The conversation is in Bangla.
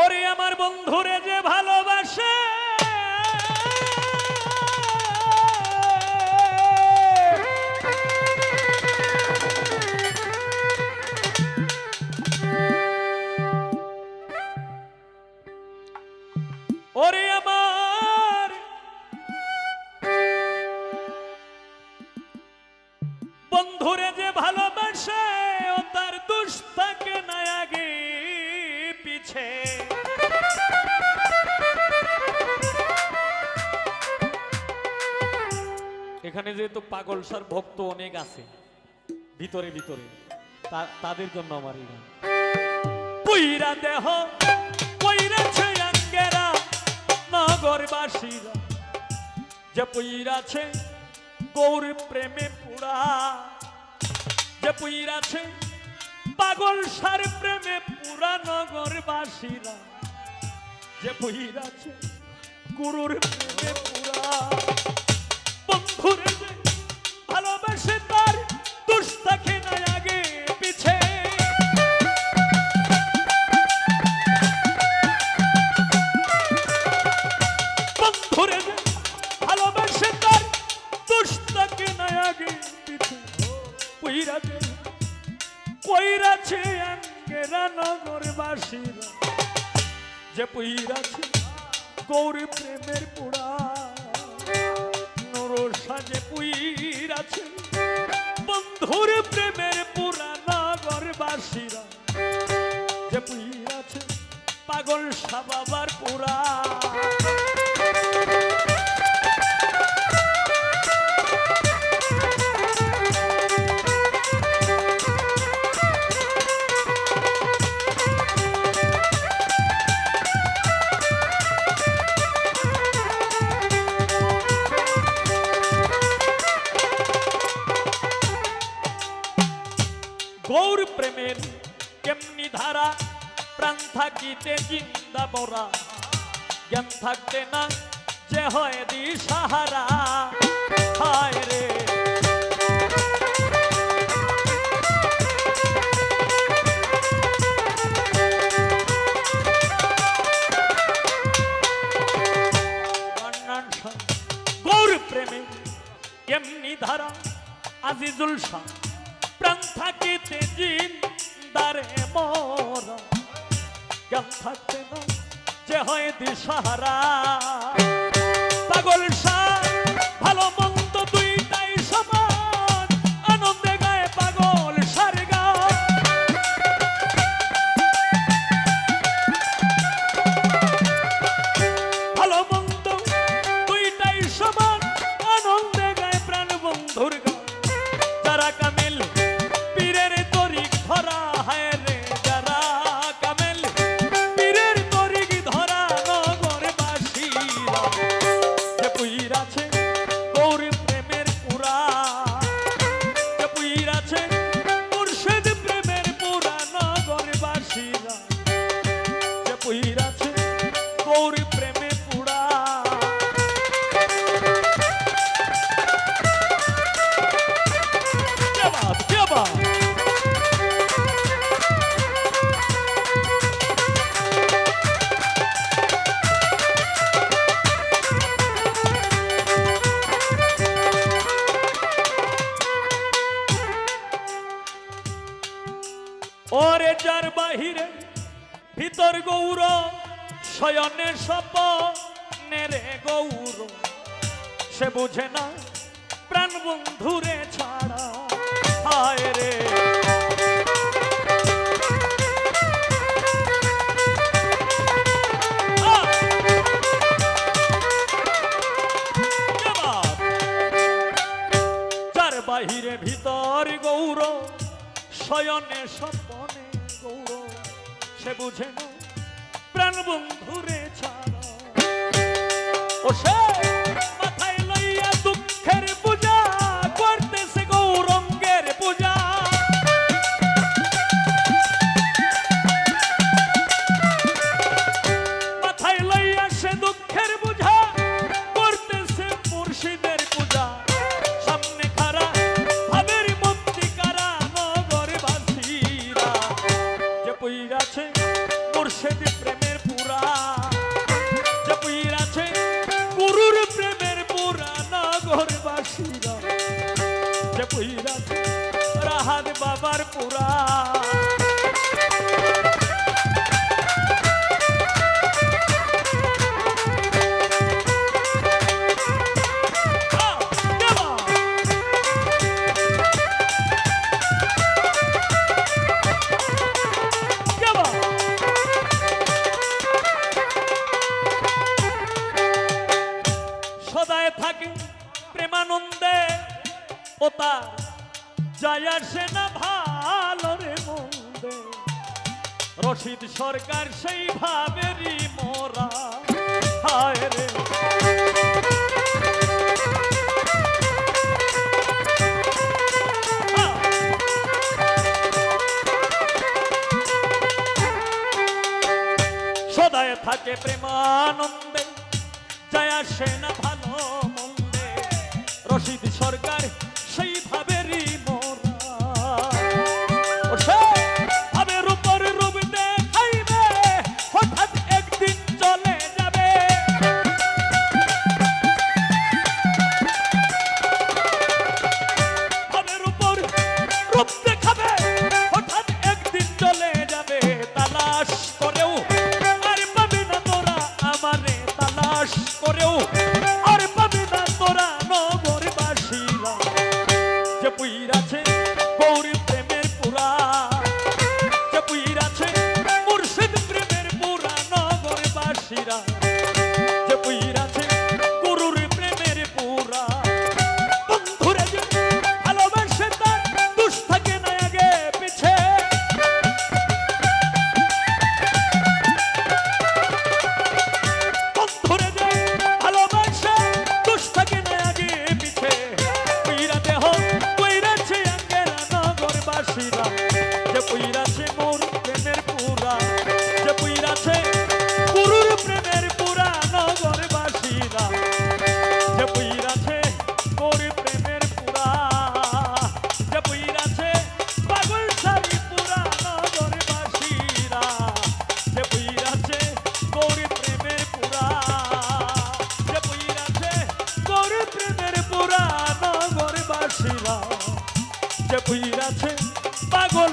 ওরে আমার বন্ধুরে যে ভালোবাসে ওরে আমার বন্ধুরে যে ভালোবাসে ও তার দোষ থাকে না আগে পিছে। এখানে যেহেতু পাগলসার ভক্ত অনেক আছে ভিতরে ভিতরে, তাদের জন্য আমার এই গান। পুইরা দেহ পুইরাছে আঙ্গেরা নগরবাসীরা, যে পুইরাছে গৌর প্রেমে পুরা, যে পুইরাছে পাগলসার প্রেমে পুরা নগরবাসীরা, যে পুইরাছে গুরুর প্রেমে পুরা। বন্ধুরে যে ভালোবাসে তার দোষ থাকে না আগে পিছে। বন্ধুরে যে ভালোবাসে তার দোষ থাকে না আগে পিছে। পুইরাছে কইরাছে আঙ্গেরা নগরবাসীরা, যে পুইরাছে গৌর প্রেমের পুরা। সাজে পুইরাছে বন্ধুর প্রেমের পুরা নগরবাসীরা, যে পুইরাছে পাগল সাবাবার পুরা। গৌর প্রেমের কেমনি ধারা প্রাণ থাকিতে জিন্দা বরা, জ্ঞান থাকতে না যে হয় দিশাহারা। হায় রে গৌর প্রেমের কেমনি ধারা আজিজুল শাহ, প্রাণ থাকিতে জিন্দারে মরা, জ্ঞান থাকতে না যে হয় দিশাহারা। পাগলসা ভালো মন্দ দুইটাই সমান, আনন্দে গায়ে পাগলসার গান। ভালো মন্দ দুইটাই সমান, আনন্দে গায়ে প্রাণ বন্ধুর গান। যারা কামিল পীরের তরিক ধরা, হায় রে যারা কামিল পীরের তরিক ধরা নগরবাসীরা, যে পুইরাছে গৌর প্রেমের পুরা, যে পুইরাছে মুর্শিদ প্রেমের পুরা নগরবাসীরা, যে পুইরাছে গৌর প্রেমে পুরা। ওরে যার বাহিরে ভিতর গৌর শয়নে স্বপনে রে গৌর, সে বুঝে না প্রাণ বন্ধুরে ছাড়া। হায় রে যার বাহিরে ভিতর গৌর শয়নে স্বপনে গৌর, সে বুঝে না প্রাণ বন্ধুরে ছাড়া। ও সে মাথায় লইয়া দুঃখের পূজা করতেছে গৌরঙ্গের পূজা। মাথায় লইয়া সে দুঃখের পূজা করতেছে মুর্শিদের পূজা। সামনে খারা ভাবের মন্ত্রী কারা নগরবাসীরা, যে পুইরাছে মুর্শিদ প্রেমের পুইরাছে রাহাত বাবার পুরা সদায় থাকে প্রেমানন্দে ও তার যায় আসে না ভালো রে মন্দে রশিদ সরকার সেই ভাবেরই মোরা হায় রে সদায় থাকে প্রেমানন্দে যায় আসে না ভালো মন্দে রশিদ সরকার সেই ভাবেরই মোরা ভাবের উপর রূপ দেখাইবে হঠাৎ একদিন চলে যাবে ভাবের উপর রূপ দেখাবে হঠাৎ একদিন চলে যাবে তালাশ করেও আর পাবে না তোরা আমারে তালাশ করেও আর পাবে না তোরা নগরবাসীরা যে পুইরাছে গৌরী প্রেমের পুরা যে পুইরাছে মুর্শিদ প্রেমের পুরা নগরবাসীরা যে পুইরাছে গুরুর প্রেমের পুরা বন্ধুরে যে ভালোবাসে তার দুষ থাকে না আগে পিছে বন্ধুরে যে ভালোবাসে দুষ থাকে না আগে পিছে পুইরা দেহ পুইরাছে আঙ্গেরা নগরবাসীরা যে পুইরাছে মোর প্রেমের পুরা যে পুইরাছে গুরুর প্রেমের পুরা নগরবাসীরা যে পুইরাছে মোর প্রেমের পুরা যে পুইরাছে পাগল সারি পুরা নগরবাসীরা যে পুইরাছে গৌর প্রেমের পুরা যে পুইরাছে গৌর প্রেমের পুরা নগরবাসীরা যে পুইরাছে পাগল